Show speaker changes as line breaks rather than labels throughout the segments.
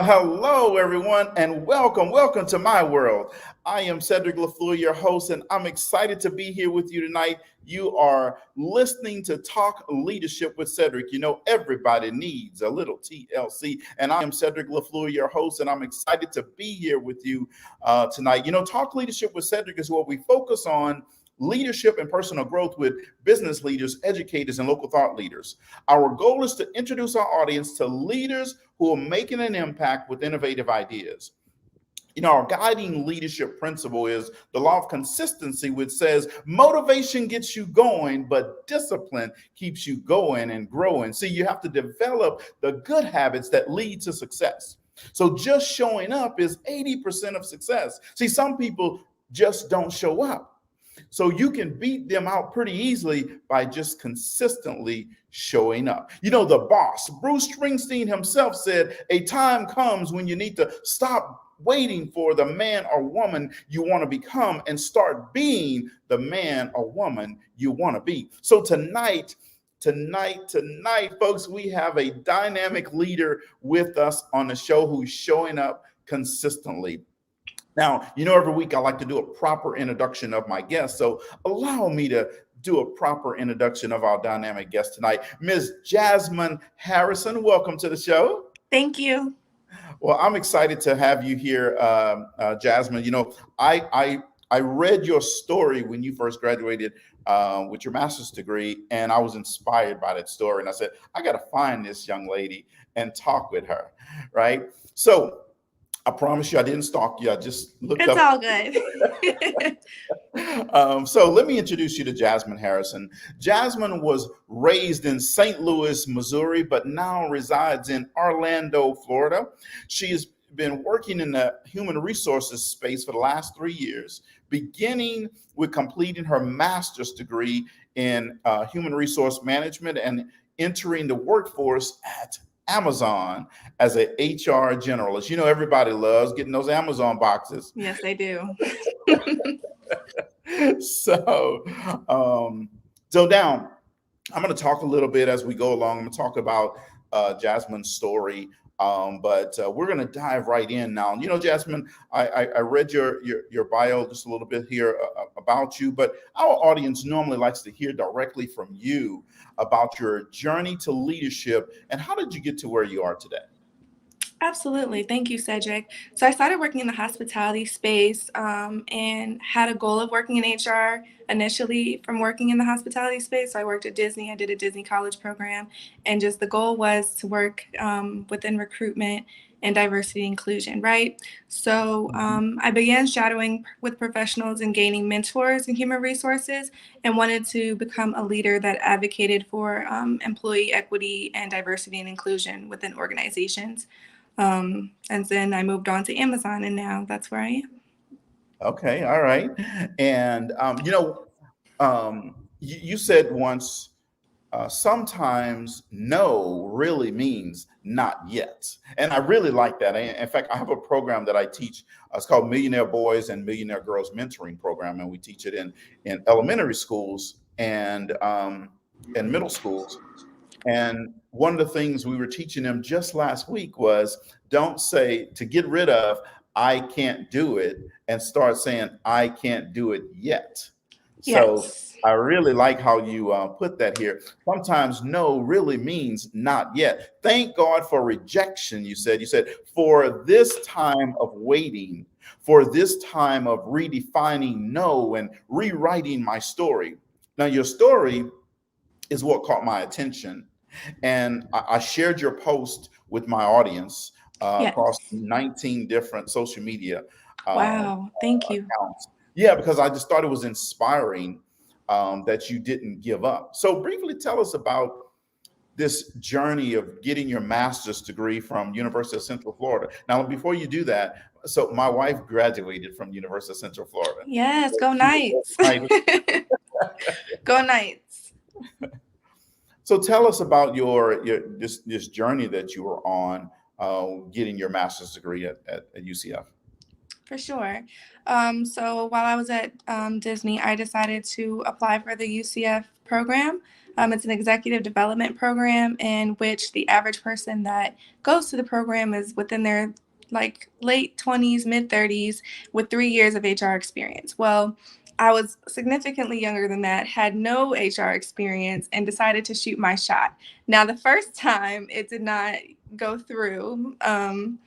Well, hello, everyone, and welcome to my world. I am Cedrick your host, and I'm excited to be here with you tonight. You are listening to Talk Leadership with Cedrick. You know, everybody needs a little TLC, and I am Cedrick your host, and I'm excited to be here with you tonight. You know, Talk Leadership with Cedrick is what we focus on leadership and personal growth with business leaders, educators, and local thought leaders. Our goal is to introduce our audience to leaders who are making an impact with innovative ideas. You know, our guiding leadership principle is the law of consistency, which says motivation gets you going, but discipline keeps you going and growing. See, you have to develop the good habits that lead to success. So just showing up is 80% of success. See, some people just don't show up. So you can beat them out pretty easily by just consistently showing up. You know, the boss, Bruce Springsteen himself said, a time comes when you need to stop waiting for the man or woman you want to become and start being the man or woman you want to be. So tonight, folks, we have a dynamic leader with us on the show who's showing up consistently. Now, you know, every week I like to do a proper introduction of my guest. So allow me to do a proper introduction of our dynamic guest tonight. Ms. Jasmine Harrison, welcome to the show.
Thank you.
Well, I'm excited to have you here, Jasmine. You know, I read your story when you first graduated with your master's degree, and I was inspired by that story. And I said, I got to find this young lady and talk with her, right? So I promise you, I didn't stalk you. I just looked
It's
up.
all good.
So let me introduce you to Jasmine Harrison. Jasmine was raised in St. Louis, Missouri, but now resides in Orlando, Florida. She has been working in the human resources space for the last 3 years, beginning with completing her master's degree in human resource management and entering the workforce at Amazon as an HR generalist. You know, everybody loves getting those Amazon boxes.
Yes, they do.
So, so now I'm going to talk a little bit as we go along. I'm going to talk about Jasmine's story. But we're going to dive right in now. You know, Jasmine, I read your bio just a little bit here about you, but our audience normally likes to hear directly from you about your journey to leadership and how did you get to where you are today?
Absolutely. Thank you, Cedric. So I started working in the hospitality space and had a goal of working in HR initially from working in the hospitality space. So I worked at Disney. I did a Disney college program. And just the goal was to work within recruitment and diversity inclusion, right? So I began shadowing with professionals and gaining mentors in human resources and wanted to become a leader that advocated for employee equity and diversity and inclusion within organizations. And then I moved on to Amazon, and now that's where I am.
Okay, all right. And you said once, sometimes no really means not yet, and I really like that. In fact, I have a program that I teach. It's called Millionaire Boys and Millionaire Girls Mentoring Program, and we teach it in elementary schools and middle schools. And one of the things we were teaching them just last week was don't say to get rid of I can't do it and start saying I can't do it yet. So
Yes.
I really like how you put that here. Sometimes no really means not yet. Thank God for rejection, you said. You said, for this time of waiting, for this time of redefining no and rewriting my story. Now, your story is what caught my attention. And I shared your post with my audience across
Yes.
19 different social media
Wow. Thank you.
accounts. Yeah, because I just thought it was inspiring that you didn't give up. So briefly tell us about this journey of getting your master's degree from University of Central Florida. Now, before you do that, so my wife graduated from University of Central Florida.
Yes. Go
She was
Knights.
excited.
Go Knights.
So tell us about your this journey that you were on getting your master's degree at UCF.
For sure. So while I was at Disney, I decided to apply for the UCF program. It's an executive development program in which the average person that goes to the program is within their like late 20s, mid 30s with 3 years of HR experience. Well, I was significantly younger than that, had no HR experience, and decided to shoot my shot. Now, the first time it did not go through. And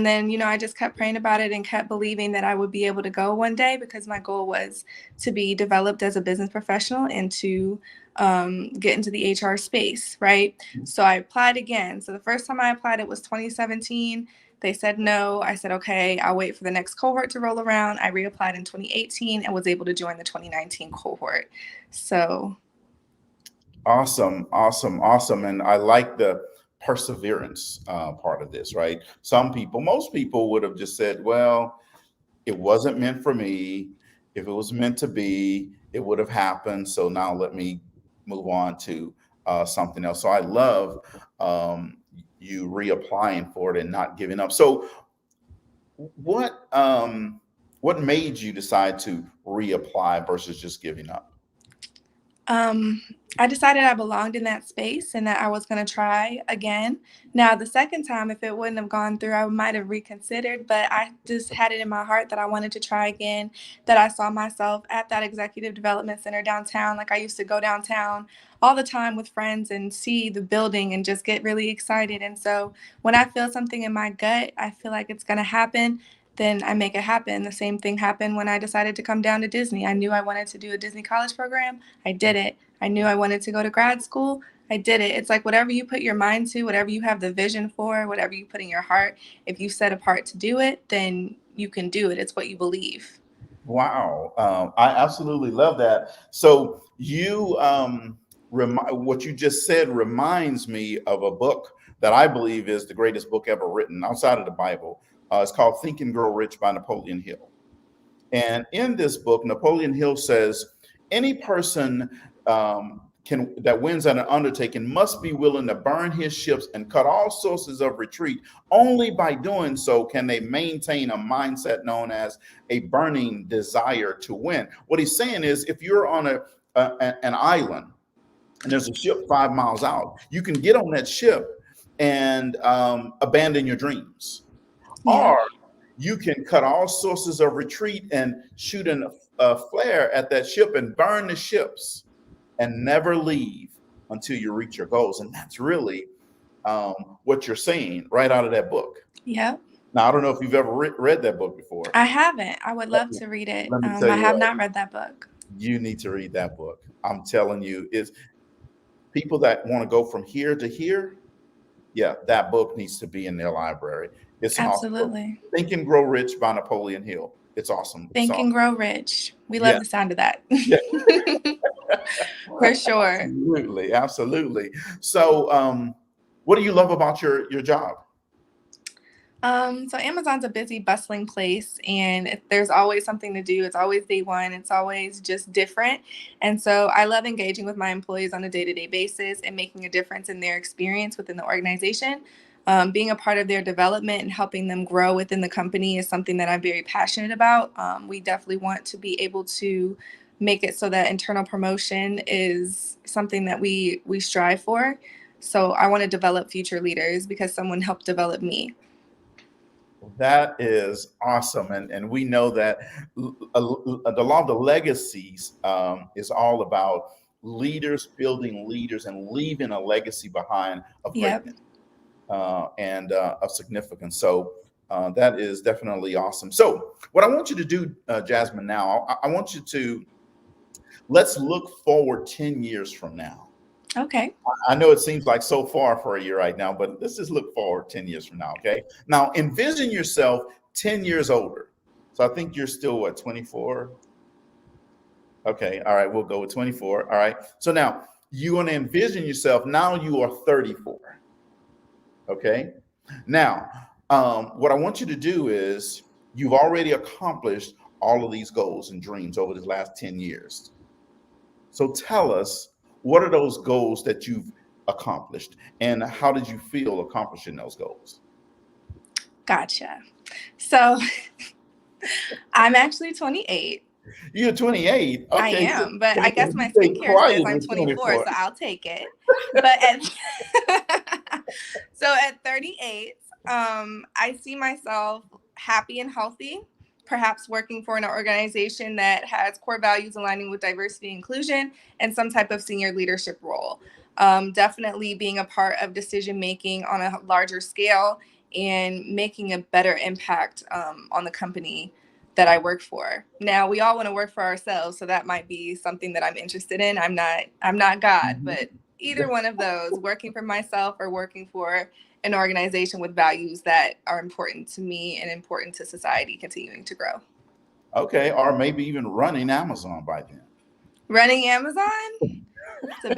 then, I just kept praying about it and kept believing that I would be able to go one day because my goal was to be developed as a business professional and to get into the HR space, right? So I applied again. So the first time I applied, it was 2017. They said no. I said, okay, I'll wait for the next cohort to roll around. I reapplied in 2018 and was able to join the 2019 cohort. So
Awesome, awesome, awesome. And I like the perseverance part of this, right? Most people would have just said, well, it wasn't meant for me. If it was meant to be, it would have happened. So now let me move on to something else. So I love you reapplying for it and not giving up. So what what made you decide to reapply versus just giving up?
Um, I decided I belonged in that space and that I was going to try again. Now, the second time, if it wouldn't have gone through, I might have reconsidered, but I just had it in my heart that I wanted to try again, that I saw myself at that executive development center downtown. Like I used to go downtown all the time with friends and see the building and just get really excited. And so when I feel something in my gut, I feel like it's going to happen, then I make it happen. The same thing happened when I decided to come down to Disney. I knew I wanted to do a Disney college program. I did it. I knew I wanted to go to grad school. I did it. It's like whatever you put your mind to, whatever you have the vision for, whatever you put in your heart, if you set apart to do it, then you can do it. It's what you believe.
Wow, I absolutely love that. So what you just said reminds me of a book that I believe is the greatest book ever written outside of the Bible. It's called Think and Grow Rich by Napoleon Hill. And in this book, Napoleon Hill says any person that wins at an undertaking must be willing to burn his ships and cut all sources of retreat. Only by doing so can they maintain a mindset known as a burning desire to win. What he's saying is, if you're on an island and there's a ship 5 miles out, you can get on that ship and abandon your dreams,
Yeah.
or you can cut all sources of retreat and shoot a flare at that ship and burn the ships and never leave until you reach your goals. And that's really what you're saying right out of that book.
Yep.
Now, I don't know if you've ever read that book before.
I haven't. I would love to read it.
Let me tell
I
you
have
what,
not read that book.
you need to read that book. I'm telling you, is people that want to go from here to here, yeah, that book needs to be in their library. It's an awesome book.
Absolutely.
Think and Grow Rich by Napoleon Hill. It's awesome. It's
Think and
awesome.
grow rich. We
Yeah.
love the sound of that.
Yeah.
For sure.
Absolutely, absolutely. So, what do you love about your job?
So Amazon's a busy, bustling place, and there's always something to do. It's always day one. It's always just different. And so I love engaging with my employees on a day-to-day basis and making a difference in their experience within the organization. Being a part of their development and helping them grow within the company is something that I'm very passionate about. We definitely want to be able to make it so that internal promotion is something that we strive for. So I want to develop future leaders because someone helped develop me.
That is awesome, and we know that the law of the legacies is all about leaders building leaders and leaving a legacy behind of
Yep.
greatness and of significance. So that is definitely awesome. So what I want you to do, Jasmine, now I want you to let's look forward 10 years from now.
Okay.
I know it seems like so far for you right now, but let's just look forward 10 years from now, okay? Now, envision yourself 10 years older. So I think you're still, what, 24? Okay, all right, we'll go with 24. All right. So now you want to envision yourself, now you are 34. Okay. Now, what I want you to do is you've already accomplished all of these goals and dreams over the last 10 years. So tell us, what are those goals that you've accomplished and how did you feel accomplishing those goals?
Gotcha. So I'm actually 28.
You're 28.
I
Okay.
am, but I guess
You
my
stay
skincare says
quiet
I'm
at
24,
24.
so I'll take it. But so at 38, I see myself happy and healthy, perhaps working for an organization that has core values aligning with diversity and inclusion and some type of senior leadership role. Definitely being a part of decision making on a larger scale and making a better impact on the company that I work for. Now we all want to work for ourselves, so that might be something that I'm interested in. I'm not God,
Mhm.
but either one of those, working for myself or working for an organization with values that are important to me and important to society continuing to grow.
Okay, or maybe even running Amazon by then.
Running Amazon, it's a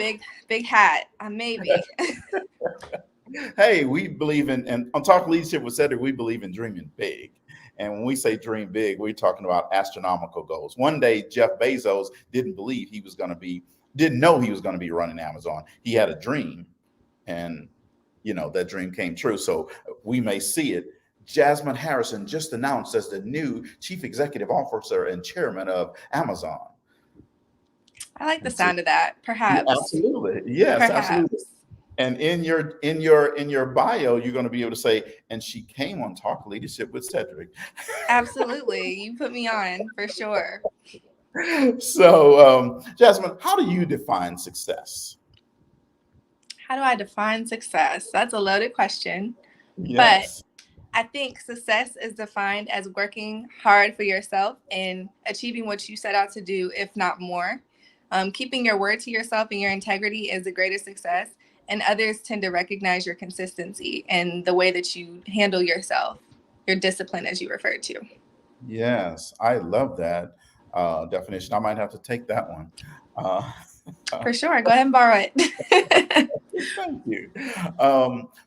big hat. Maybe.
Hey, we believe in, and on Talk Leadership with Cedrick, we believe in dreaming big. And when we say dream big, we're talking about astronomical goals. One day, Jeff Bezos didn't know he was going to be running Amazon. He had a dream, and that dream came true. So we may see it. Jasmine Harrison just announced as the new chief executive officer and chairman of Amazon.
I like the
And so,
sound of that.
yeah,
Perhaps.
absolutely. Yes, absolutely.
Perhaps.
And in your bio, you're going to be able to say, and she came on Talk Leadership with Cedric.
Absolutely. You put me on for sure.
So, Jasmine, how do you define success?
How do I define success? That's a loaded question. But
Yes.
I think success is defined as working hard for yourself and achieving what you set out to do, if not more. Keeping your word to yourself and your integrity is the greatest success. And others tend to recognize your consistency and the way that you handle yourself, your discipline, as you referred to.
Yes, I love that definition. I might have to take that one. Uh,
For sure. Go ahead and borrow it.
thank you.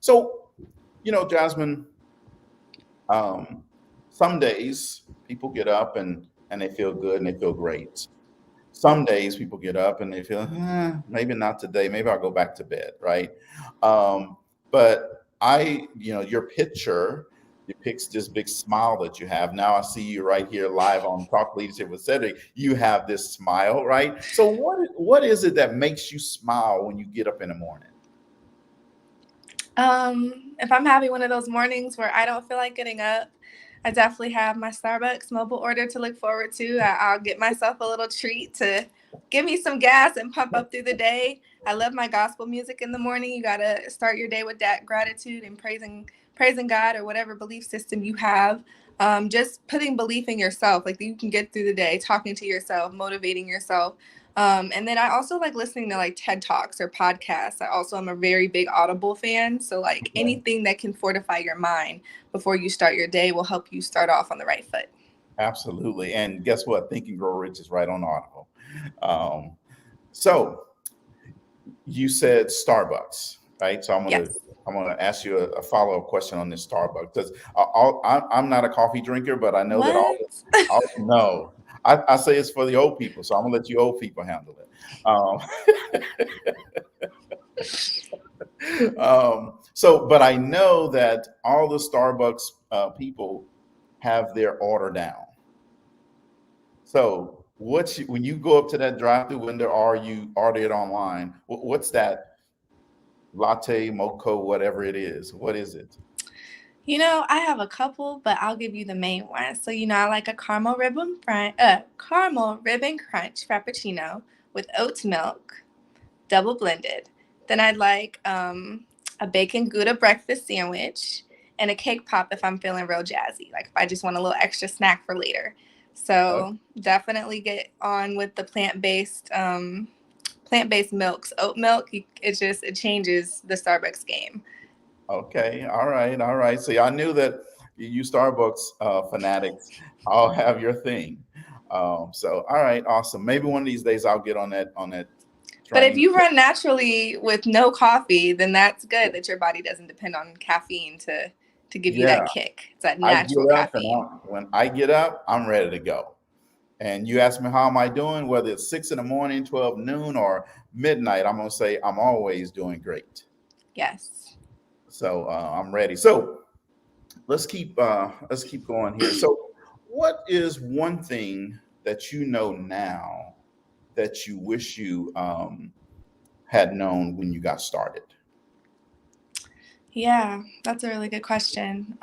So, Jasmine, um, some days people get up and they feel good and they feel great. Some days people get up and they feel, maybe not today. Maybe I'll go back to bed, right? But your picture depicts this big smile that you have. Now I see you right here live on Talk Leadership with Cedric. You have this smile, right? So what is it that makes you smile when you get up in the morning?
If I'm having one of those mornings where I don't feel like getting up, I definitely have my Starbucks mobile order to look forward to. I'll get myself a little treat to give me some gas and pump up through the day. I love my gospel music in the morning. You gotta start your day with that gratitude and praising God or whatever belief system you have. Just putting belief in yourself, like you can get through the day, talking to yourself, motivating yourself. And then I also like listening to like TED Talks or podcasts. I also am a very big Audible fan. So like
Okay.
anything that can fortify your mind before you start your day will help you start off on the right foot.
Absolutely. And guess what? Think and Grow Rich is right on Audible. Um, so you said Starbucks, right? So
Yes.
I'm gonna ask you a follow up question on this Starbucks because I'm not a coffee drinker, but I know that
What?
no, I say it's for the old people, so I'm gonna let you old people handle it. But I know that all the Starbucks people have their order down. So when you go up to that drive-through window or you order it online, what's that latte, mocha, whatever it is? What is it?
I have a couple, but I'll give you the main one. So, I like a caramel ribbon crunch frappuccino with oat milk, double blended. Then I'd like a bacon Gouda breakfast sandwich and a cake pop if I'm feeling real jazzy, like if I just want a little extra snack for later.
Uh,
So definitely get on with the plant-based milks. Oat milk, it changes the Starbucks game.
okay, all right, all right. See, I knew that you Starbucks fanatics all have your thing. So, all right, awesome. Maybe one of these days I'll get on that
But if
train.
you run naturally with no coffee, then that's good that your body doesn't depend on caffeine to give you
Yeah,
that kick. It's that
I
natural
get up and
caffeine.
when I get up, I'm ready to go. And you ask me how am I doing, whether it's 6 in the morning, 12 noon, or midnight, I'm gonna say I'm always doing great.
Yes.
So I'm ready. So let's keep going here. So, what is one thing? that you know now that you wish you had known when you got started?
Yeah, that's a really good question.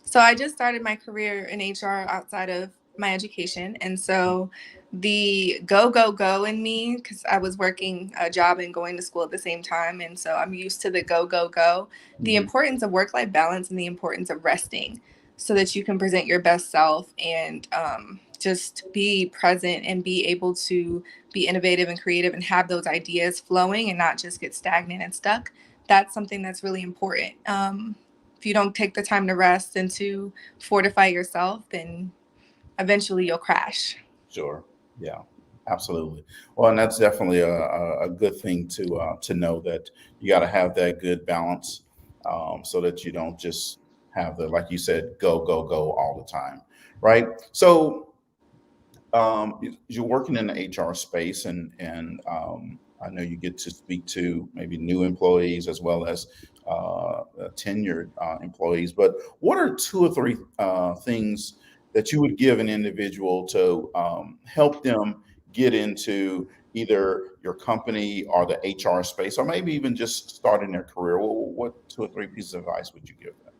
So I just started my career in HR outside of my education. And so the go in me, because I was working a job and going to school at the same time. And so I'm used to the go, the
Mhm.
importance of work life balance and the importance of resting so that you can present your best self and just be present and be able to be innovative and creative and have those ideas flowing and not just get stagnant and stuck. That's something that's really important. If you don't take the time to rest and to fortify yourself, then eventually you'll crash.
Sure. Yeah, absolutely. Well, and that's definitely a good thing to know that you got to have that good balance, so that you don't just have the, like you said, go all the time, right? So you're working in the HR space, and I know you get to speak to maybe new employees as well as tenured employees. But what are two or three things that you would give an individual to help them get into either your company or the HR space, or maybe even just starting their career? What two or three pieces of advice would you give them?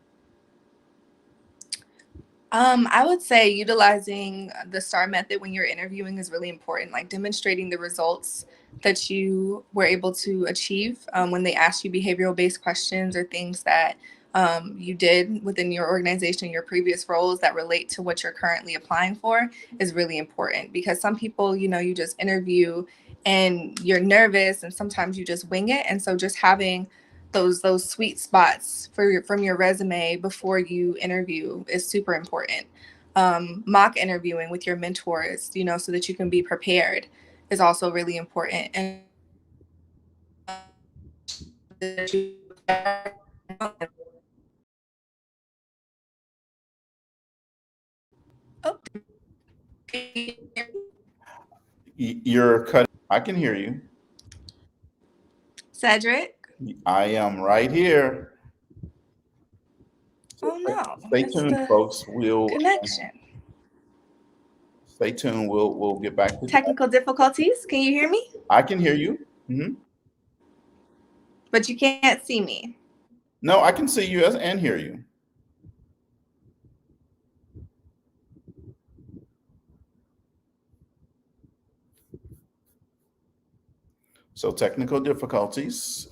I would say utilizing the STAR method when you're interviewing is really important, like demonstrating the results that you were able to achieve when they ask you behavioral based questions or things that you did within your organization, your previous roles that relate to what you're currently applying for is really important because some people, you just interview and you're nervous and sometimes you just wing it. And so just having those sweet spots from your resume before you interview is super important. Mock interviewing with your mentors, so that you can be prepared is also really important. And oh,
You're cutting. I can hear you.
Cedrick.
I am right here. So
Oh no,
stay
it's
tuned,
the
folks. We'll
connection.
stay tuned. We'll get back to that.
Technical difficulties. Can you hear me?
I can hear you. Hmm.
But you can't see me.
No, I can see you and hear you. So technical difficulties.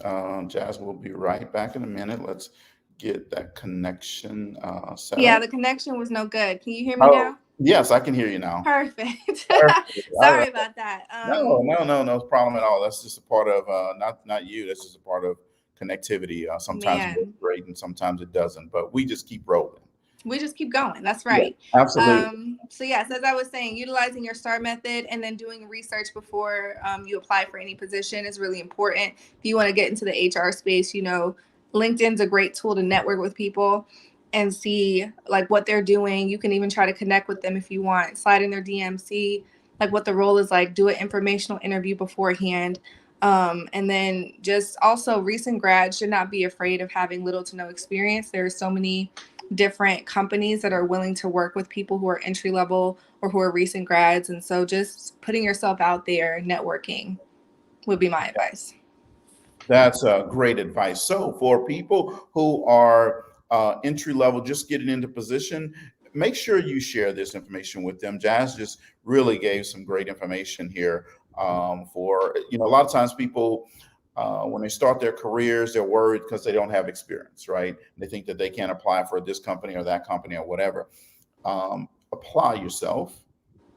Jazz will be right back in a minute. Let's get that connection set
Yeah,
up.
the connection was no good. Can you hear me
Oh,
now?
yes, I can hear you now.
Perfect.
Perfect. All right.
Sorry about that.
No problem at all. That's just a part of not you. That's just a part of connectivity. Sometimes it works
Man,
great and sometimes it doesn't. But we just keep rolling.
we just keep going. That's
Yeah,
right.
absolutely.
So yes, as I was saying, utilizing your STAR method and then doing research before you apply for any position is really important. If you want to get into the HR space, LinkedIn's a great tool to network with people and see like what they're doing. You can even try to connect with them if you want. Slide in their DMC, like what the role is like. Do an informational interview beforehand. And then just also recent grads should not be afraid of having little to no experience. There are so many different companies that are willing to work with people who are entry level or who are recent grads. And so just putting yourself out there, networking would be my advice.
That's great advice. So, for people who are entry level, just getting into position, make sure you share this information with them. Jazz just really gave some great information here. For a lot of times people, when they start their careers, they're worried because they don't have experience, right? They think that they can't apply for this company or that company or whatever. Apply yourself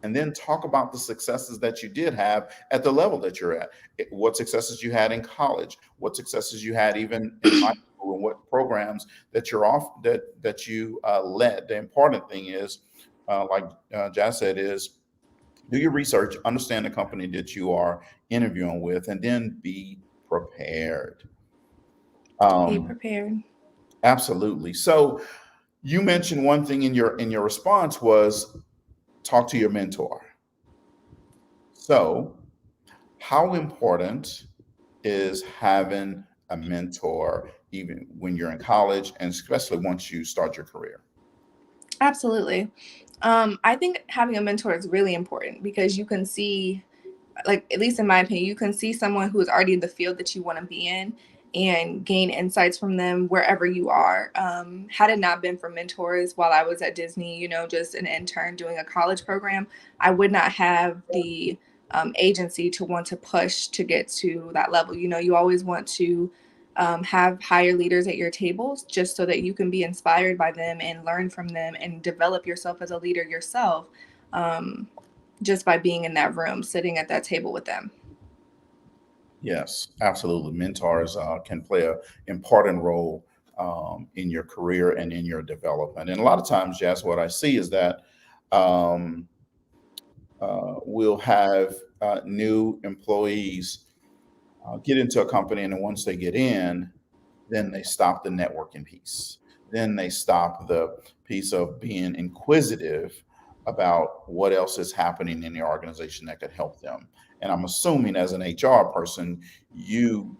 and then talk about the successes that you did have at the level that you're at. What successes you had in college, what successes you had even in high school, and what programs that you're off that you led. The important thing is, like Jazz said, is do your research, understand the company that you are interviewing with, and then be prepared.
Be
Um,
prepared.
absolutely. So you mentioned one thing in your response was talk to your mentor. So how important is having a mentor even when you're in college and especially once you start your career?
Absolutely. I think having a mentor is really important because you can see, like, at least in my opinion, you can see someone who is already in the field that you want to be in and gain insights from them wherever you are. Had it not been for mentors while I was at Disney, just an intern doing a college program, I would not have the agency to want to push to get to that level. You always want to have higher leaders at your tables just so that you can be inspired by them and learn from them and develop yourself as a leader yourself. Um, just by being in that room, sitting at that table with them.
Yes, absolutely. Mentors can play an important role in your career and in your development. And a lot of times, Jess, what I see is that um, we'll have new employees get into a company, and then once they get in, then they stop the networking piece. Then they stop the piece of being inquisitive about what else is happening in the organization that could help them. And I'm assuming, as an HR person, you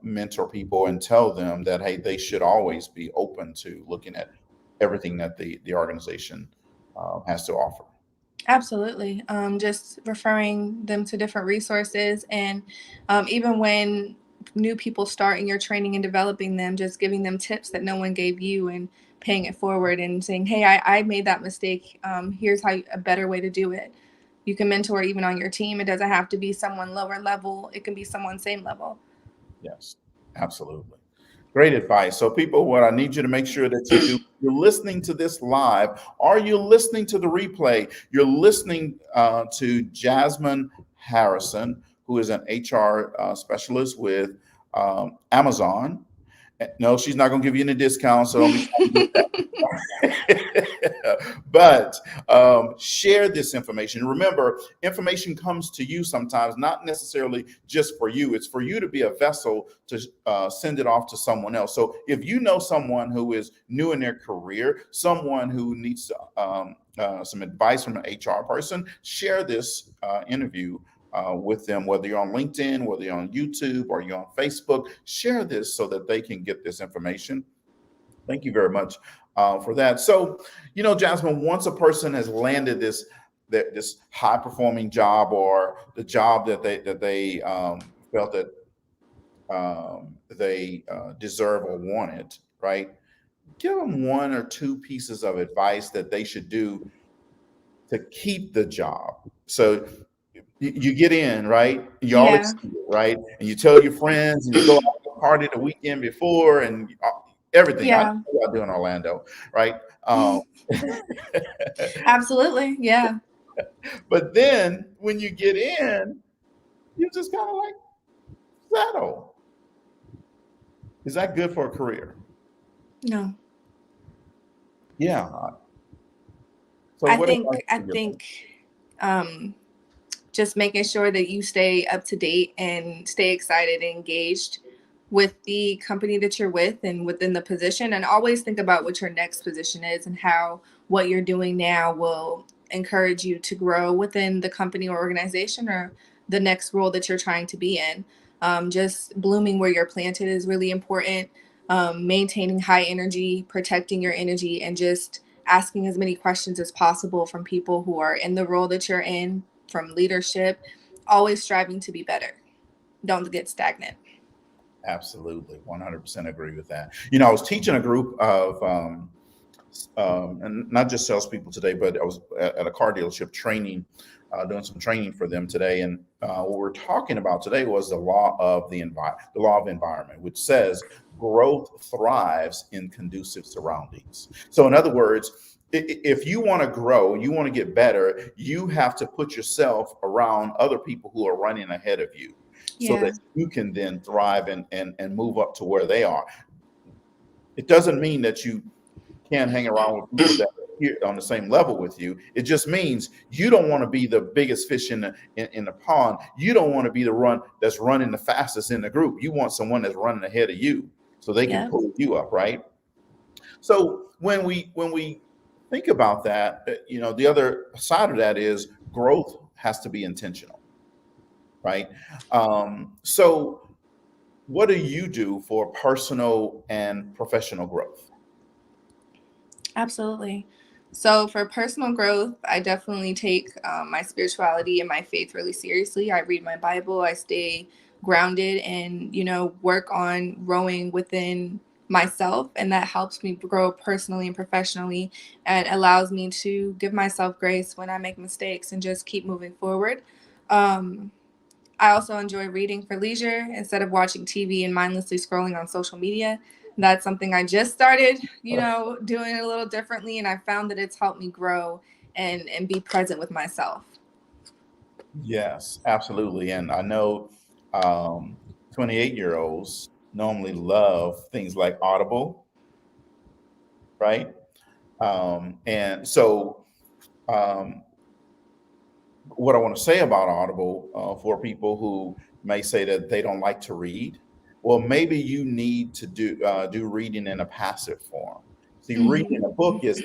mentor people and tell them that, hey, they should always be open to looking at everything that the organization has to offer.
Absolutely. Just referring them to different resources. And even when new people start and you're training and developing them, just giving them tips that no one gave you and paying it forward and saying, hey, I made that mistake. Here's a better way to do it. You can mentor even on your team. It doesn't have to be someone lower level, it can be someone same level.
Yes, absolutely. Great advice. So, people, what I need you to make sure that you do, you're listening to this live, or you're listening to the replay. You're listening to Jasmine Harrison, who is an HR specialist with Amazon. No, she's not going to give you any discounts, so don't be trying to get that. But share this information. Remember, information comes to you sometimes, not necessarily just for you. It's for you to be a vessel to send it off to someone else. So if you know someone who is new in their career, someone who needs some advice from an HR person, share this interview with them, whether you're on LinkedIn, whether you're on YouTube, or you're on Facebook. Share this so that they can get this information. Thank you very much for that. So, Jasmine, once a person has landed this high performing job, or the job that they felt that they deserve or wanted, right? Give them one or two pieces of advice that they should do to keep the job. So you get in, right? You're all
Yeah.
excited, right? And you tell your friends, and you go out to the party the weekend before, and everything. I know
Yeah.
what I do in Orlando, right?
Absolutely. Yeah.
But then when you get in, you just kind of like settle. Is that good for a career?
No.
Yeah. So
I
what
think
advice
I
do you give?
think um just making sure that you stay up to date and stay excited and engaged with the company that you're with and within the position, and always think about what your next position is and how what you're doing now will encourage you to grow within the company or organization or the next role that you're trying to be in. Just blooming where you're planted is really important. Maintaining high energy, protecting your energy, and just asking as many questions as possible from people who are in the role that you're in, from leadership, always striving to be better. Don't get stagnant.
Absolutely, 100% agree with that. I was teaching a group of and not just salespeople today, but I was at a car dealership training, doing some training for them today. And what we're talking about today was the law of environment, which says growth thrives in conducive surroundings. So, in other words, if you want to grow, you want to get better, you have to put yourself around other people who are running ahead of you, so
Yeah.
that you can then thrive and move up to where they are. It doesn't mean that you can't hang around with people that are here on the same level with you. It just means you don't want to be the biggest fish in the pond. You don't want to be the run that's running the fastest in the group. You want someone that's running ahead of you so they can
Yep.
pull you up, right? So when we think about that, the other side of that is growth has to be intentional, right? So what do you do for personal and professional growth?
Absolutely. So for personal growth, I definitely take my spirituality and my faith really seriously. I read my Bible. I stay grounded and, work on growing within myself. And that helps me grow personally and professionally and allows me to give myself grace when I make mistakes and just keep moving forward. Um, I also enjoy reading for leisure instead of watching TV and mindlessly scrolling on social media. That's something I just started, doing it a little differently, and I found that it's helped me grow and be present with myself.
Yes, absolutely. And I know 28-year-olds normally love things like Audible, right? And so, um, what I want to say about Audible for people who may say that they don't like to read, well, maybe you need to do reading in a passive form. See, reading a book is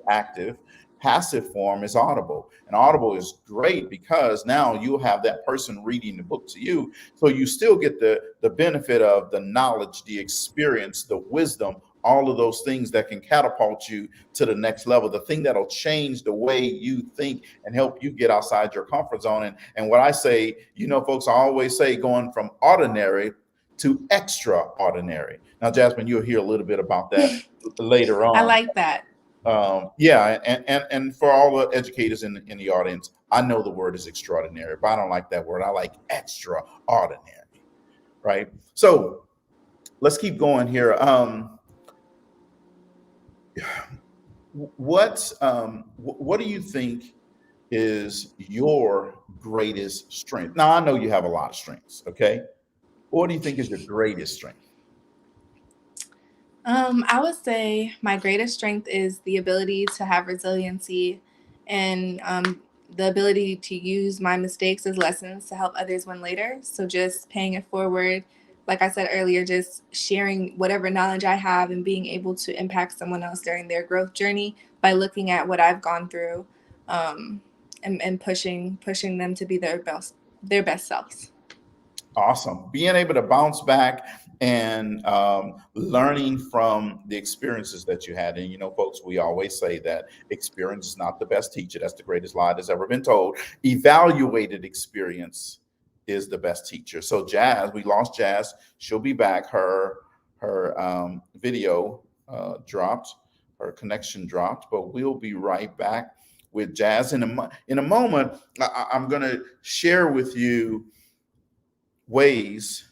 active. Passive form is Audible, and Audible is great because now you'll have that person reading the book to you, so you still get the benefit of the knowledge, the experience, the wisdom, all of those things that can catapult you to the next level, the thing that'll change the way you think and help you get outside your comfort zone. And what I say, folks, I always say going from ordinary to extraordinary. Now, Jasmine, you'll hear a little bit about that later
I
on.
like that.
Yeah, and for all the educators in the audience, I know the word is extraordinary, but I don't like that word. I like extraordinary, right? So let's keep going here. What do you think is your greatest strength? Now, I know you have a lot of strengths, okay? What do you think is your greatest strength?
I would say my greatest strength is the ability to have resiliency and the ability to use my mistakes as lessons to help others win later. So just paying it forward, like I said earlier, just sharing whatever knowledge I have and being able to impact someone else during their growth journey by looking at what I've gone through, um, and pushing them to be their best selves.
Awesome. Being able to bounce back and learning from the experiences that you had. And, folks, we always say that experience is not the best teacher. That's the greatest lie that's ever been told. Evaluated experience is the best teacher. So, Jazz, we lost Jazz. She'll be back. Her video dropped, her connection dropped, but we'll be right back with Jazz in a moment. I'm going to share with you ways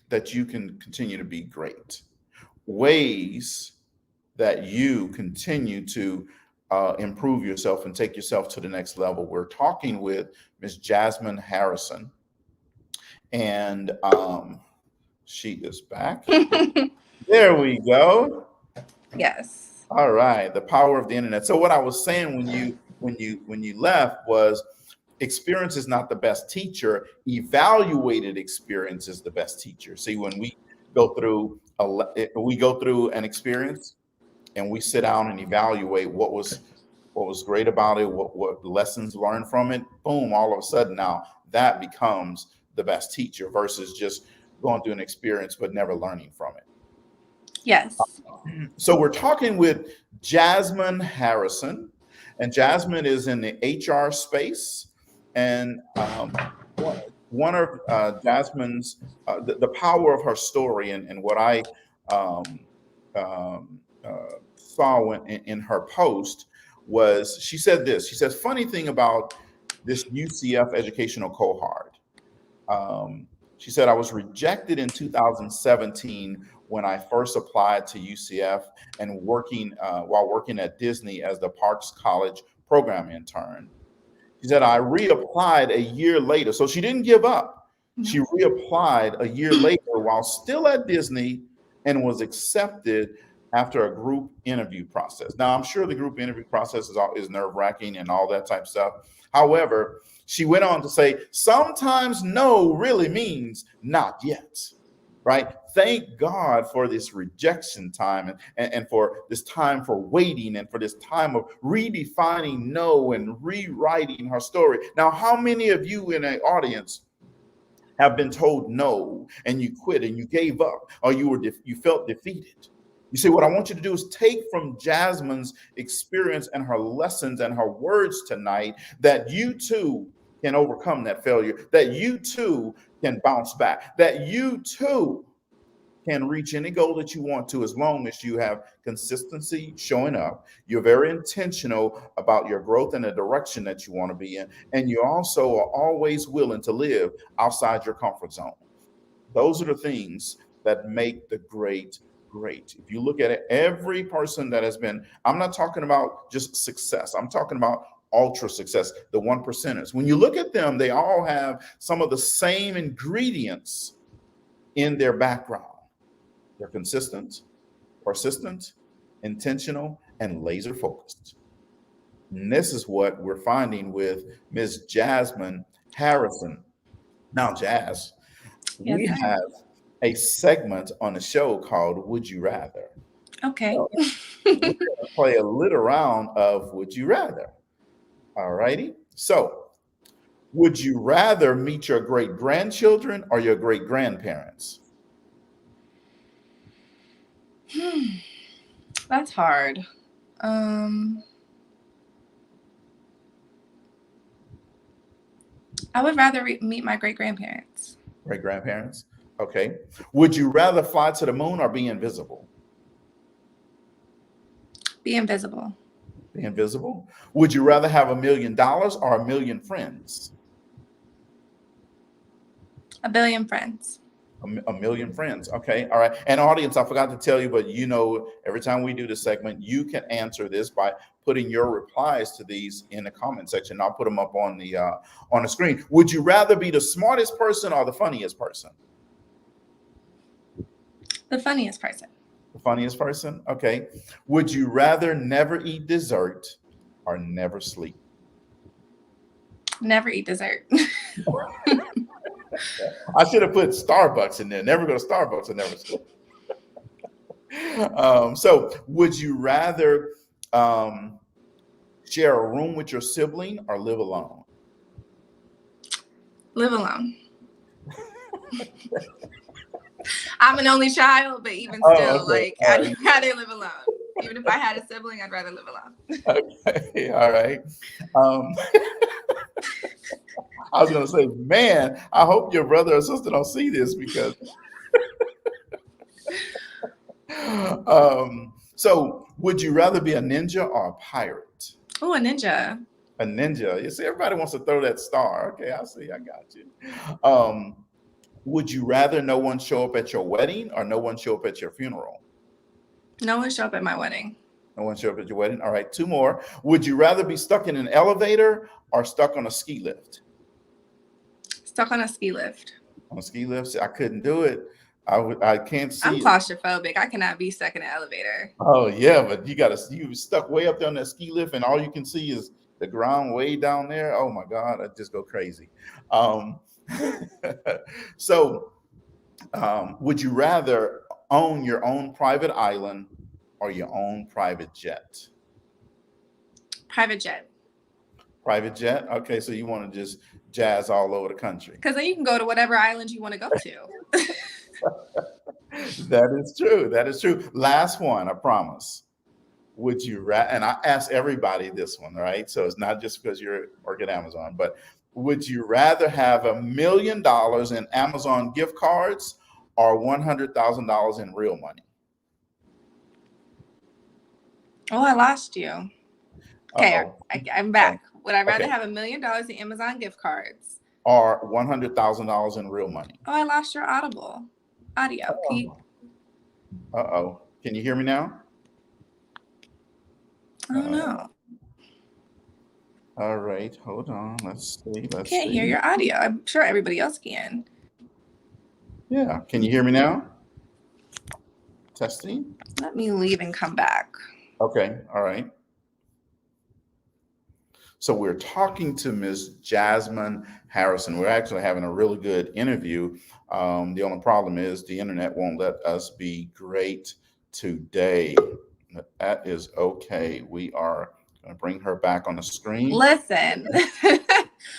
that you can continue to be great, ways that you continue to improve yourself and take yourself to the next level. We're talking with Miss Jasmine Harrison, and she is back. There we go.
Yes.
All right, the power of the internet. So what I was saying when you left was experience is not the best teacher. Evaluated experience is the best teacher. See, when we go through an experience and we sit down and evaluate what was great about it, what lessons learned from it, boom, all of a sudden now that becomes the best teacher versus just going through an experience but never learning from it.
Yes.
So we're talking with Jasmine Harrison, and Jasmine is in the HR space. And one of Jasmine's the power of her story and what I um, saw in her post was she said this. She says, "Funny thing about this UCF educational cohort." She said, "I was rejected in 2017 when I first applied to UCF and working while working at Disney as the Parks College program intern. She said, I reapplied a year later." So she didn't give up. She reapplied a year later while still at Disney and was accepted after a group interview process. Now, I'm sure the group interview process is nerve wracking and all that type of stuff. However, she went on to say, sometimes no really means not yet, right? Thank God for this rejection time and for this time for waiting and for this time of redefining no and rewriting her story. Now, how many of you in the audience have been told no and you quit and you gave up or you felt defeated? You see, what I want you to do is take from Jasmine's experience and her lessons and her words tonight that you too can overcome that failure, that you too can bounce back, that you too can reach any goal that you want to, as long as you have consistency showing up. You're very intentional about your growth and the direction that you want to be in. And you also are always willing to live outside your comfort zone. Those are the things that make the great great. If you look at it, every person that has been, I'm not talking about just success, I'm talking about ultra success, the one percenters. When you look at them, they all have some of the same ingredients in their background. They're consistent, persistent, intentional, and laser focused. And this is what we're finding with Ms. Jasmine Harrison. Now, Jazz,
Yes,
we
sir.
have a segment on the show called Would You Rather.
Okay.
So we're going to play a little round of Would You Rather. All righty. So, would you rather meet your great grandchildren or your great grandparents?
That's hard. I would rather meet my great grandparents.
Great grandparents. Okay. Would you rather fly to the moon or be invisible?
Be invisible.
Be invisible. Would you rather have $1 million or 1,000,000 friends?
1,000,000,000 friends.
A million friends. Okay. All right. And audience, I forgot to tell you, but you know, every time we do this segment, you can answer this by putting your replies to these in the comment section. I'll put them up on the screen. Would you rather be the smartest person or the funniest person?
The funniest person.
The funniest person. Okay. Would you rather never eat dessert or never sleep?
Never eat dessert.
I should have put Starbucks in there. Never go to Starbucks and never sleep. So, would you rather share a room with your sibling or live alone?
Live alone. I'm an only child, but even still,
Okay.
I'd rather live alone. Even if I had a sibling, I'd rather live alone.
Okay. All right. I was going to say, man, I hope your brother or sister don't see this because. So, would you rather be a ninja or a pirate?
Oh, a ninja.
A ninja. You see, everybody wants to throw that star. Okay, I see. I got you. Would you rather no one show up at your wedding or no one show up at your funeral?
No one show up at my wedding.
No one show up at your wedding. All right, 2 more. Would you rather be stuck in an elevator or stuck on a ski lift?
Stuck on a ski lift.
On a ski lift? See, I couldn't do it. I can't see.
I'm claustrophobic. I cannot be stuck in an elevator.
Oh yeah, but you stuck way up there on that ski lift, and all you can see is the ground way down there. Oh my God, I just go crazy. So, would you rather own your own private island or your own private jet?
Private jet.
Private jet. Okay, so you want to just jazz all over the country.
Because then you can go to whatever island you want to go to.
That is true. That is true. Last one, I promise. Would you rather, and I ask everybody this one, right? So it's not just because you're working at Amazon, but would you rather have $1 million in Amazon gift cards or $100,000 in real money?
Oh, I lost you. Okay, I'm back. Would I rather
Okay.
have $1 million in Amazon gift cards
Or $100,000 in real money?
Oh, I lost your audio. Pete.
Uh-oh. Can you hear me now?
I don't know.
All right. Hold on. Let's see.
Can't hear your audio. I'm sure everybody else can.
Yeah. Can you hear me now? Testing.
Let me leave and come back.
Okay. All right. So we're talking to Ms. Jasmine Harrison. We're actually having a really good interview. The only problem is the internet won't let us be great today. That is okay. We are going to bring her back on the screen.
Listen.
Can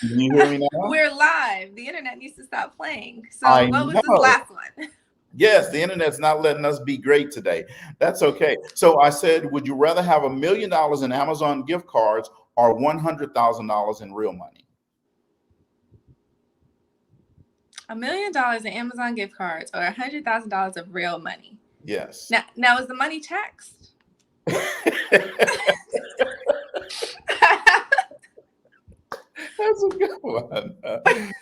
you hear me now?
We're live. The internet needs to stop playing. So
I
what was
know.
this last one?
Yes, the internet's not letting us be great today. That's okay. So I said, would you rather have $1 million in Amazon gift cards or $100,000 in real money?
$1 million in Amazon gift cards or $100,000 of real money.
Yes.
Now is the money taxed?
That's a good one.
That's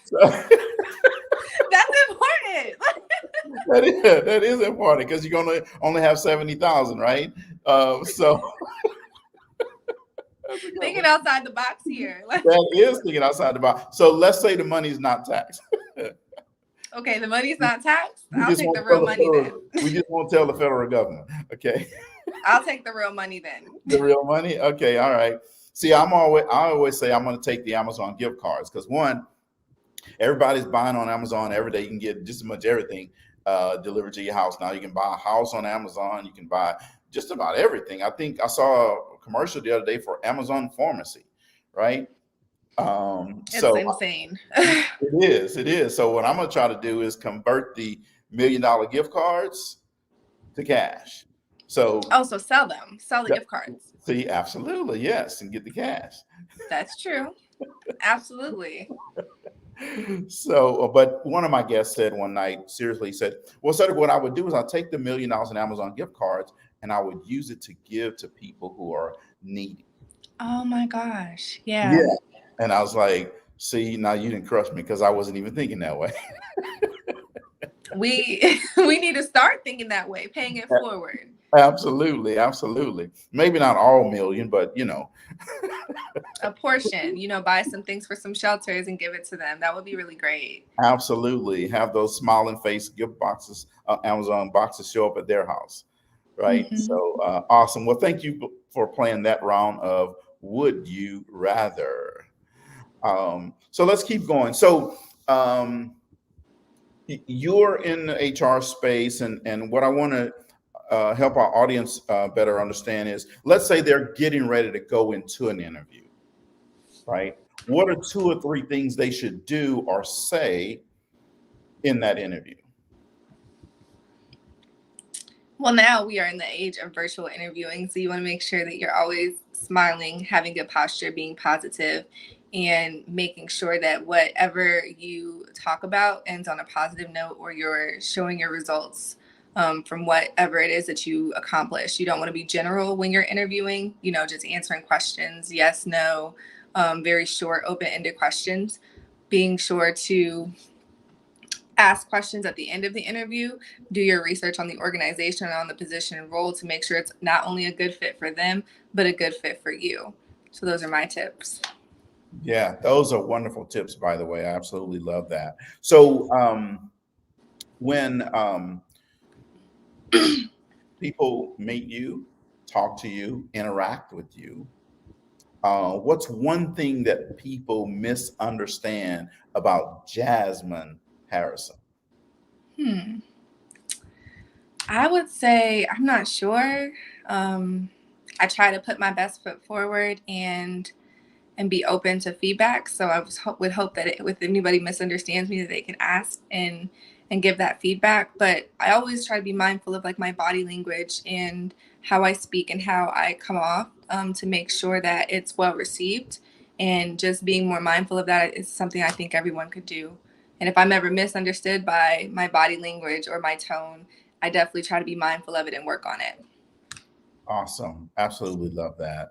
important.
That is important because you're gonna only have 70,000, right? So that's a good
Thinking
one.
outside the box here.
That is thinking outside the box. So let's say the money's not taxed.
Okay, the money's not taxed.
We
I'll
just
take the
won't tell
real
the
money
federal,
then.
we just won't tell the federal government. Okay.
I'll take the real money then.
The real money? Okay, all right. See, I always say I'm gonna take the Amazon gift cards because one, everybody's buying on Amazon every day. You can get just as much everything delivered to your house. Now you can buy a house on Amazon. You can buy just about everything. I think I saw a commercial the other day for Amazon Pharmacy, right?
It's
So
insane.
it is. So what I'm gonna try to do is convert the $1 million gift cards to cash. So
So sell them. Sell the gift cards.
see, absolutely, yes, and get the cash.
That's true. Absolutely.
So, but one of my guests said one night, seriously, said, well, Cedrick, what I would do is I'll take the $1 million in Amazon gift cards and I would use it to give to people who are needy.
Oh my gosh.
Yeah.
Yeah.
And I was like, see, now you didn't crush me because I wasn't even thinking that way.
We need to start thinking that way, paying it forward.
Absolutely, absolutely. Maybe not all million, but
A portion, buy some things for some shelters and give it to them. That would be really great.
absolutely. Have those smiling face gift boxes, Amazon boxes show up at their house, right?
Mm-hmm.
So awesome. Well, thank you for playing that round of Would You Rather. So let's keep going. So you're in the HR space, and what I want to help our audience better understand is, let's say they're getting ready to go into an interview, right? What are 2 or 3 things they should do or say in that interview?
Well, now we are in the age of virtual interviewing, so you want to make sure that you're always smiling, having good posture, being positive, and making sure that whatever you talk about ends on a positive note, or you're showing your results from whatever it is that you accomplish. You don't want to be general when you're interviewing, just answering questions, yes, no, very short, open-ended questions. Being sure to ask questions at the end of the interview, do your research on the organization and on the position and role to make sure it's not only a good fit for them, but a good fit for you. So those are my tips.
Yeah, those are wonderful tips, by the way. I absolutely love that. So when people meet you, talk to you, interact with you, what's one thing that people misunderstand about Jasmine Harrison?
I would say I'm not sure. I try to put my best foot forward and be open to feedback. So I would hope that if anybody misunderstands me, that they can ask and give that feedback. But I always try to be mindful of like my body language and how I speak and how I come off, to make sure that it's well received. And just being more mindful of that is something I think everyone could do. And if I'm ever misunderstood by my body language or my tone, I definitely try to be mindful of it and work on it.
Awesome. Absolutely love that.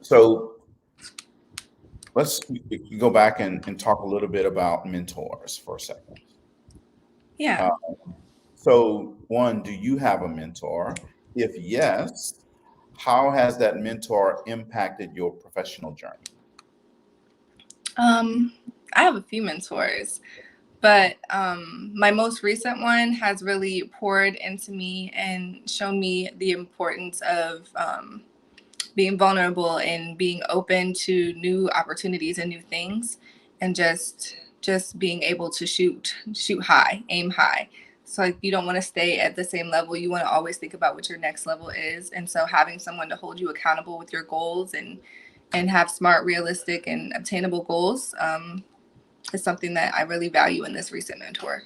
So let's go back and talk a little bit about mentors for a second.
Yeah.
So, one, do you have a mentor? If yes, how has that mentor impacted your professional journey?
I have a few mentors, but my most recent one has really poured into me and shown me the importance of being vulnerable and being open to new opportunities and new things, and just being able to shoot high, aim high. So like, you don't want to stay at the same level. You want to always think about what your next level is. And so having someone to hold you accountable with your goals and have smart, realistic, and obtainable goals is something that I really value in this recent mentor.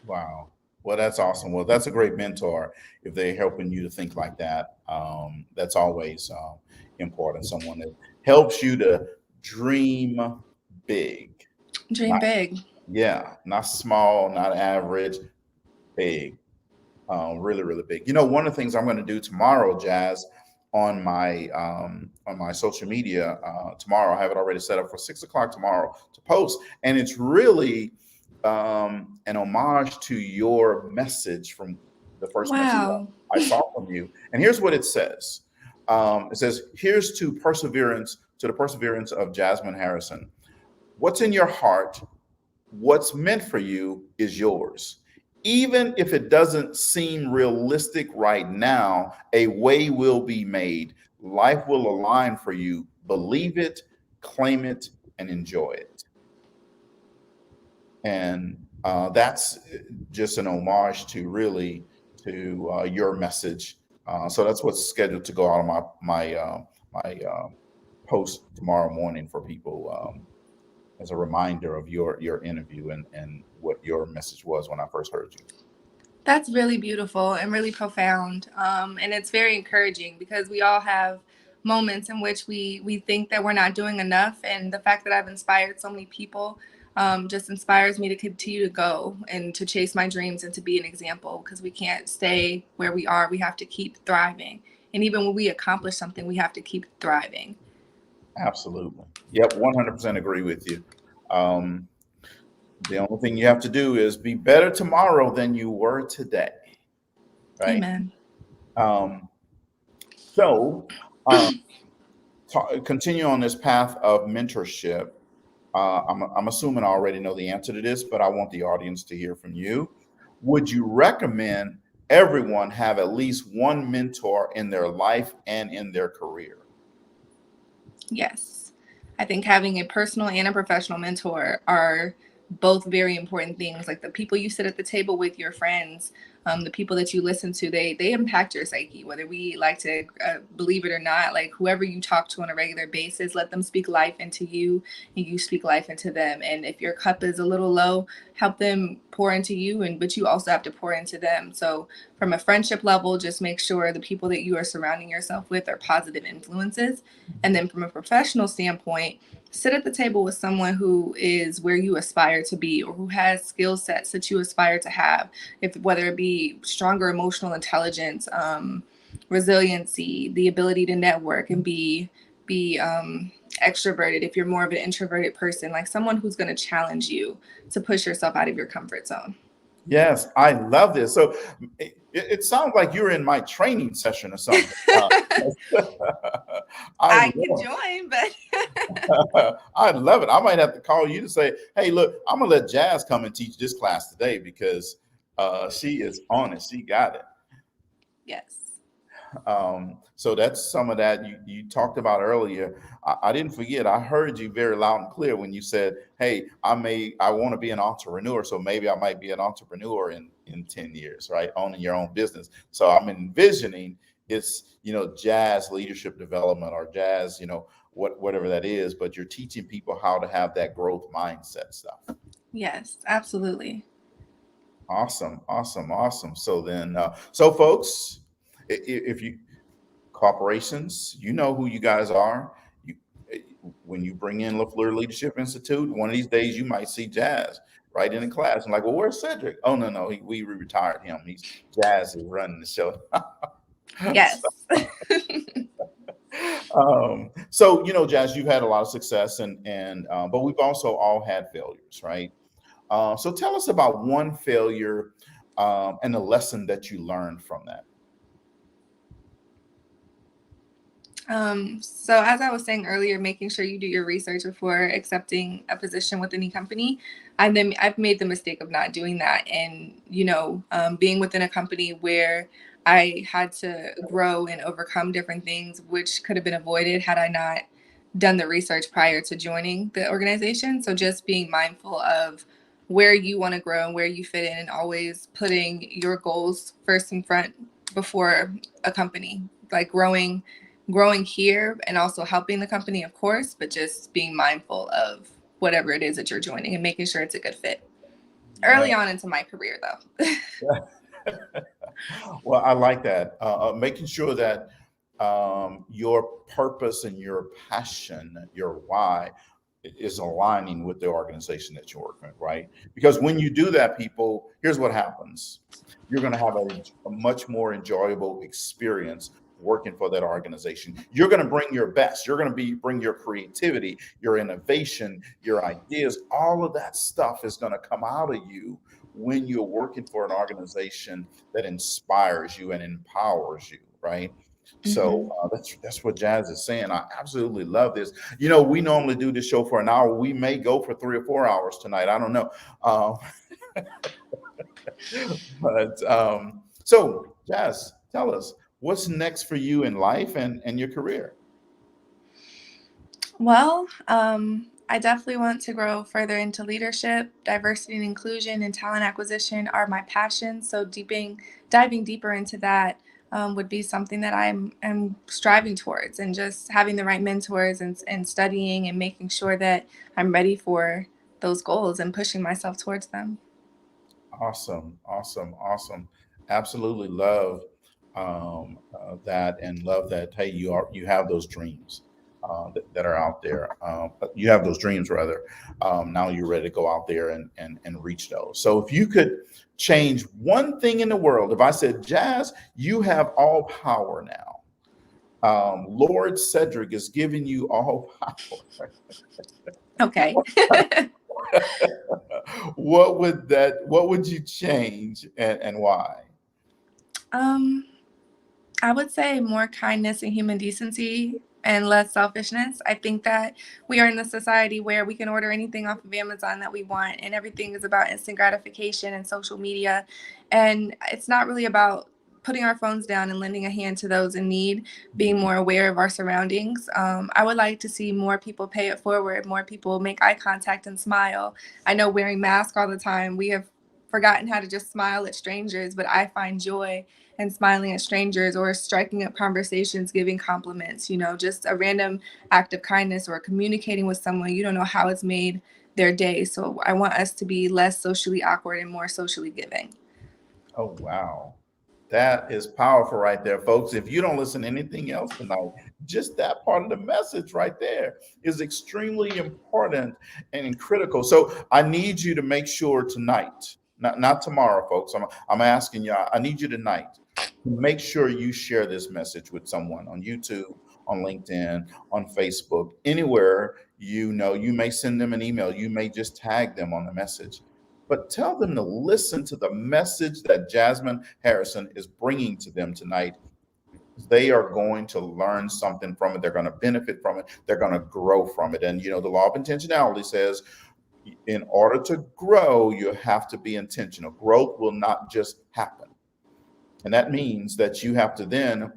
Wow. Well, that's awesome. Well, that's a great mentor if they're helping you to think like that. That's always important. Someone that helps you to dream big.
Dream
Not,
big.
yeah, not small, not average, big. Really, really big. You know, one of the things I'm going to do tomorrow, Jazz, on my social media tomorrow. I have it already set up for 6 o'clock tomorrow to post, and it's really an homage to your message from the first message
Wow.
I saw from you. And here's what it says. It says, "Here's to the perseverance of Jasmine Harrison. What's in your heart, what's meant for you is yours. Even if it doesn't seem realistic right now, a way will be made. Life will align for you. Believe it, claim it, and enjoy it." And that's just an homage to really to your message. So that's what's scheduled to go out on my post tomorrow morning for people, as a reminder of your interview and what your message was when I first heard you.
That's really beautiful and really profound. And it's very encouraging because we all have moments in which we think that we're not doing enough. And the fact that I've inspired so many people just inspires me to continue to go and to chase my dreams and to be an example, because we can't stay where we are. We have to keep thriving. And even when we accomplish something, we have to keep thriving.
Absolutely. Yep, 100% agree with you. Um, the only thing you have to do is be better tomorrow than you were today, right?
Amen.
Um, so, uh, continue on this path of mentorship. I'm assuming I already know the answer to this, but I want the audience to hear from you. Would you recommend everyone have at least one mentor in their life and in their career?
Yes. I think having a personal and a professional mentor are both very important things. Like the people you sit at the table with, your friends, the people that you listen to, they impact your psyche, whether we like to believe it or not. Like whoever you talk to on a regular basis, let them speak life into you and you speak life into them. And if your cup is a little low, help them pour into you, and but you also have to pour into them. So from a friendship level, just make sure the people that you are surrounding yourself with are positive influences. And then from a professional standpoint, sit at the table with someone who is where you aspire to be or who has skill sets that you aspire to have, if whether it be stronger emotional intelligence, resiliency, the ability to network and be extroverted if you're more of an introverted person, like someone who's going to challenge you to push yourself out of your comfort zone.
Yes, I love this. So it sounds like you're in my training session or something. I
I can
love
join, but
I love it. I might have to call you to say, "Hey, look, I'm gonna let Jazz come and teach this class today because she is on it. She got it."
yes.
So that's some of that you talked about earlier. I didn't forget. I heard you very loud and clear when you said, "Hey, I want to be an entrepreneur, so maybe I might be an entrepreneur in 10 years, right? Owning your own business." So I'm envisioning it's jazz leadership development or jazz, whatever that is, but you're teaching people how to have that growth mindset stuff.
Yes, absolutely.
Awesome, awesome, awesome. So then, so folks, if you corporations, you know who you guys are. You, when you bring in LaFleur Leadership Institute, one of these days you might see Jazz right in the class and like, well, where's Cedrick? Oh no, we retired him. He's Jazz is running the show.
Yes.
So Jazz, you've had a lot of success, and but we've also all had failures, right? So tell us about one failure and the lesson that you learned from that.
So as I was saying earlier, making sure you do your research before accepting a position with any company. I've made the mistake of not doing that, and being within a company where I had to grow and overcome different things, which could have been avoided had I not done the research prior to joining the organization. So just being mindful of where you want to grow and where you fit in, and always putting your goals first in front before a company, like growing here and also helping the company, of course, but just being mindful of whatever it is that you're joining and making sure it's a good fit. Early on into my career, though.
Well, I like that. Making sure that your purpose and your passion, your why, is aligning with the organization that you're working with, right? Because when you do that, people, here's what happens: you're going to have a much more enjoyable experience working for that organization. You're going to bring your best. You're going to bring your creativity, your innovation, your ideas. All of that stuff is going to come out of you when you're working for an organization that inspires you and empowers you, right? So
Hmm.
that's what Jazz is saying. I absolutely love this. You know, we normally do this show for an hour. We may go for 3 or 4 hours tonight. I don't know. Um, but so, Jazz, tell us what's next for you in life and your career.
Well, I definitely want to grow further into leadership. Diversity and inclusion and talent acquisition are my passions. So diving deeper into that would be something that am striving towards, and just having the right mentors and studying and making sure that I'm ready for those goals and pushing myself towards them.
Awesome, awesome, awesome. Absolutely love that, and love that. Hey, you have those dreams that are out there. You have those dreams rather. Now you're ready to go out there and reach those. So if you could change one thing in the world, if I said, Jazz, you have all power now. Lord Cedrick is giving you all power.
Okay.
What would you change, and why?
um, I would say more kindness and human decency and less selfishness. I think that we are in a society where we can order anything off of Amazon that we want, and everything is about instant gratification and social media. And it's not really about putting our phones down and lending a hand to those in need, being more aware of our surroundings. I would like to see more people pay it forward, more people make eye contact and smile. I know wearing masks all the time, we have forgotten how to just smile at strangers, but I find joy and smiling at strangers or striking up conversations, giving compliments, just a random act of kindness or communicating with someone. You don't know how it's made their day. So I want us to be less socially awkward and more socially giving.
Oh, wow. That is powerful right there, folks. If you don't listen to anything else tonight, just that part of the message right there is extremely important and critical. So I need you to make sure tonight, not tomorrow, folks. I'm asking you, I need you tonight to make sure you share this message with someone on YouTube, on LinkedIn, on Facebook, anywhere. You may send them an email, you may just tag them on the message, but tell them to listen to the message that Jasmine Harrison is bringing to them tonight. They are going to learn something from it. They're going to benefit from it. They're going to grow from it. And, the law of intentionality says in order to grow, you have to be intentional. Growth will not just happen. And that means that you have to then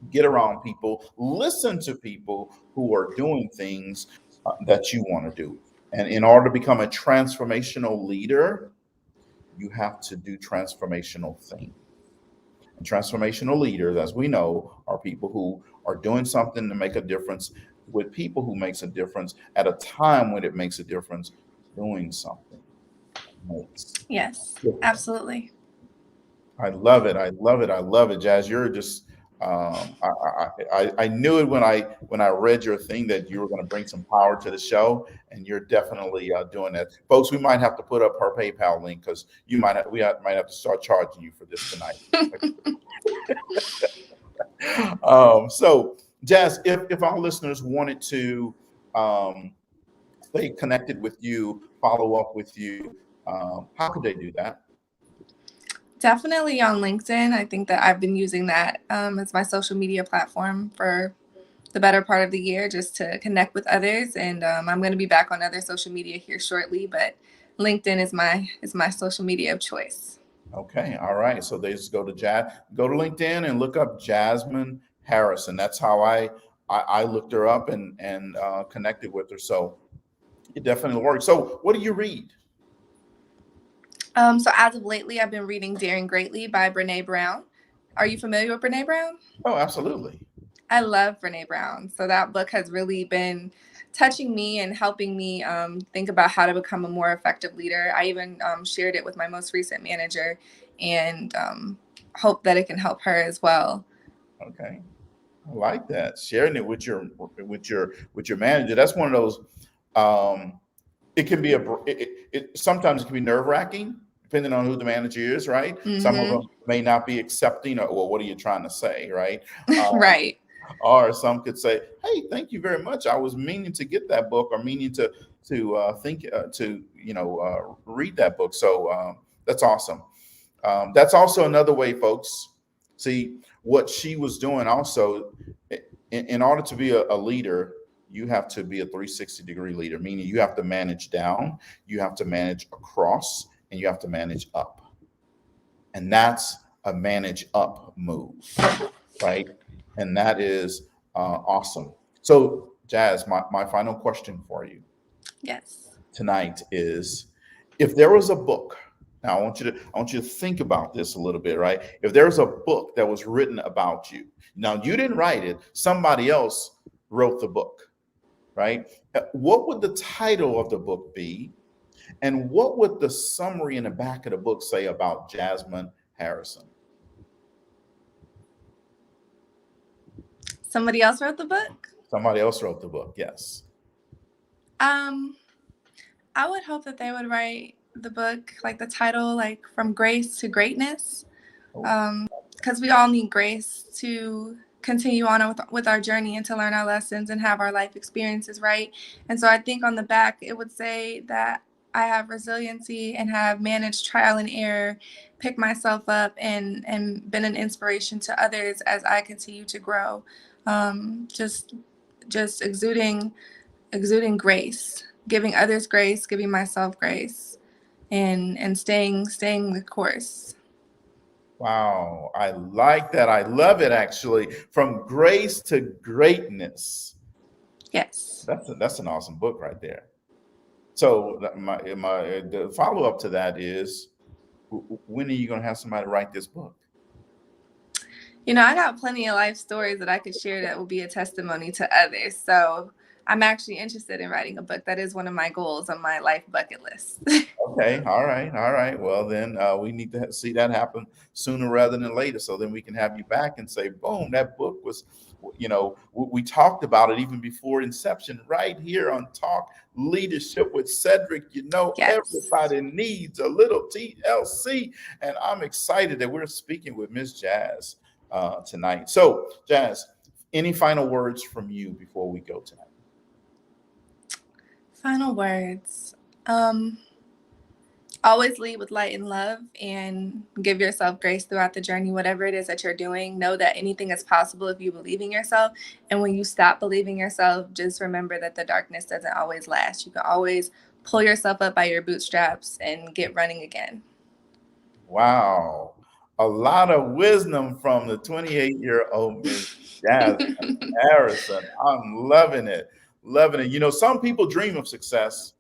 get around people, listen to people who are doing things that you want to do. And in order to become a transformational leader, you have to do transformational things. And transformational leaders, as we know, are people who are doing something to make a difference with people who makes a difference at a time when it makes a difference, doing something makes
Yes,
a difference.
absolutely.
I love it. I love it. I love it, Jazz. You're just I knew it when I read your thing that you were going to bring some power to the show, and you're definitely doing that, folks. We might have to put up her PayPal link because might have to start charging you for this tonight. So, Jazz, if our listeners wanted to um, stay connected with you, follow up with you, how could they do that?
Definitely on LinkedIn. I think that I've been using that as my social media platform for the better part of the year, just to connect with others. And I'm going to be back on other social media here shortly, but LinkedIn is my social media of choice.
Okay, all right. So they just go to LinkedIn and look up Jasmine Harrison. That's how I looked her up and connected with her. So it definitely works. So what do you read?
So as of lately, I've been reading Daring Greatly by Brene Brown. Are you familiar with Brene Brown?
Oh, absolutely.
I love Brene Brown. So that book has really been touching me and helping me think about how to become a more effective leader. I even shared it with my most recent manager, and hope that it can help her as well.
Okay. I like that. Sharing it with your manager. That's one of those. It can be sometimes it can be nerve wracking depending on who the manager is, right? Some of
Mm-hmm.
them may not be accepting, or well, what are you trying to say, right? Um,
Right.
or some could say, "Hey, thank you very much. I was meaning to get that book, or meaning to think to read that book." So that's awesome. That's also another way, folks. See what she was doing. Also, in order to be a leader, you have to be a 360-degree leader, meaning you have to manage down, you have to manage across, and you have to manage up. And that's a manage up move, right? And that is awesome. So, Jazz, my final question for you
Yes.
tonight is, if there was a book, now I want you to think about this a little bit, right? If there's a book that was written about you, now you didn't write it, somebody else wrote the book, right? What would the title of the book be, and what would the summary in the back of the book say about Jasmine Harrison?
Somebody else wrote the book.
Somebody else wrote the book, yes.
Um, I would hope that they would write the book, like the title, like From Grace to Greatness,
Oh,
because we all need grace to continue on with our journey and to learn our lessons and have our life experiences, right? And so I think on the back it would say that I have resiliency and have managed trial and error, pick myself up, and been an inspiration to others as I continue to grow. Just exuding grace, giving others grace, giving myself grace, and staying the course.
wow, I like that. I love it, actually. From grace to greatness.
Yes.
That's an awesome book right there. So the follow up to that is, when are you going to have somebody write this book?
I got plenty of life stories that I could share that will be a testimony to others. So I'm actually interested in writing a book. That is one of my goals on my life bucket list.
Okay, all right, all right. Well, then we need to see that happen sooner rather than later, so then we can have you back and say, boom, that book was, we talked about it even before inception, right here on Talk Leadership with Cedrick.
Yes.
Everybody needs a little TLC, and I'm excited that we're speaking with Miss Jazz tonight. So, Jazz, any final words from you before we go tonight?
Final words. Always lead with light and love, and give yourself grace throughout the journey, whatever it is that you're doing. Know that anything is possible if you believe in yourself. And when you stop believing yourself, just remember that the darkness doesn't always last. You can always pull yourself up by your bootstraps and get running again.
Wow. A lot of wisdom from the 28-year-old Miss Jasmine Harrison. I'm loving it. Loving it. Some people dream of success,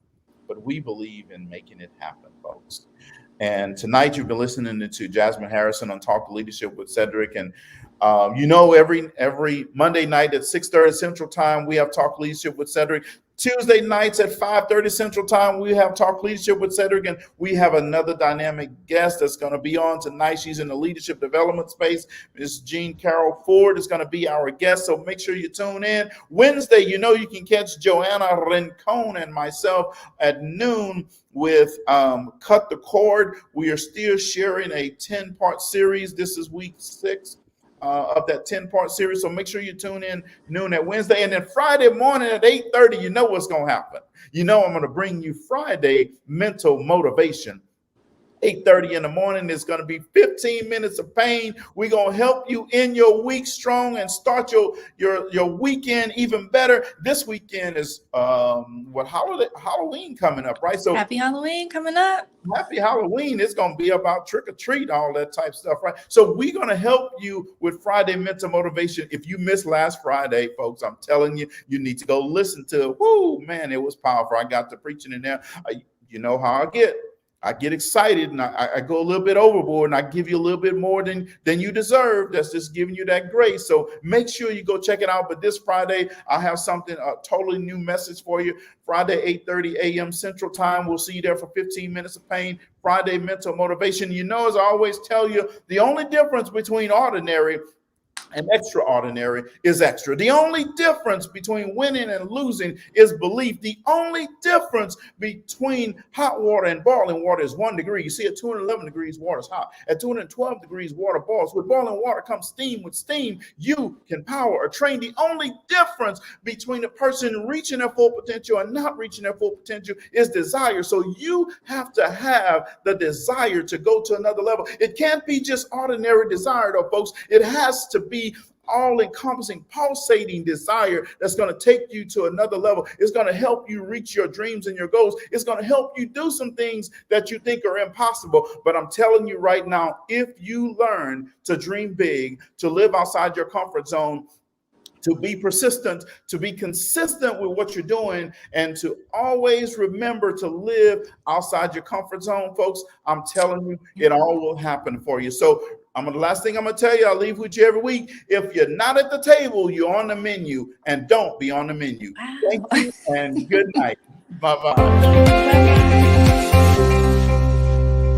but we believe in making it happen, folks. And tonight you've been listening to Jasmine Harrison on Talk Leadership with Cedrick. And every Monday night at 6:30 Central Time, we have Talk Leadership with Cedrick. Tuesday nights at 5:30 Central Time, we have Talk Leadership with Cedrick, and we have another dynamic guest that's going to be on tonight. She's in the leadership development space. Miss Jean Carroll Ford is going to be our guest, so make sure you tune in. Wednesday, you can catch Joanna Rincon and myself at noon with Cut the Cord. We are still sharing a 10-part series. This is week 6 of that 10-part series. So make sure you tune in noon at Wednesday. And then Friday morning at 8:30, you know what's going to happen. I'm going to bring you Friday mental motivation. 8:30 in the morning is going to be 15 minutes of pain. We're going to help you in your week strong and start your weekend even better. This weekend is Halloween coming up, right? So
Happy Halloween coming up.
Happy Halloween. It's going to be about trick or treat, all that type stuff, right? So we're going to help you with Friday mental motivation. If you missed last Friday, folks, I'm telling you, you need to go listen to it. Woo, man, it was powerful. I got to preaching in there. You know how I get. I get excited and I go a little bit overboard and I give you a little bit more than you deserve. That's just giving you that grace. So make sure you go check it out. But this Friday, I have something, a totally new message for you. Friday, 8:30 a.m. Central Time. We'll see you there for 15 minutes of pain. Friday, mental motivation. You know, as I always tell you, the only difference between ordinary and extraordinary is extra. The only difference between winning and losing is belief. The only difference between hot water and boiling water is 1 degree. You see, at 211 degrees, water is hot. At 212 degrees, water boils. With boiling water comes steam. With steam, you can power a train. The only difference between a person reaching their full potential and not reaching their full potential is desire. So you have to have the desire to go to another level. It can't be just ordinary desire, though, folks. It has to be all-encompassing, pulsating desire that's going to take you to another level. It's going to help you reach your dreams and your goals. It's going to help you do some things that you think are impossible. But I'm telling you right now, if you learn to dream big, to live outside your comfort zone, to be persistent, to be consistent with what you're doing, and to always remember to live outside your comfort zone, folks, I'm telling you, it all will happen for you. So the last thing I'm going to tell you, I'll leave with you every week. If you're not at the table, you're on the menu, and don't be on the menu.
Wow.
Thank you and good night. Bye-bye.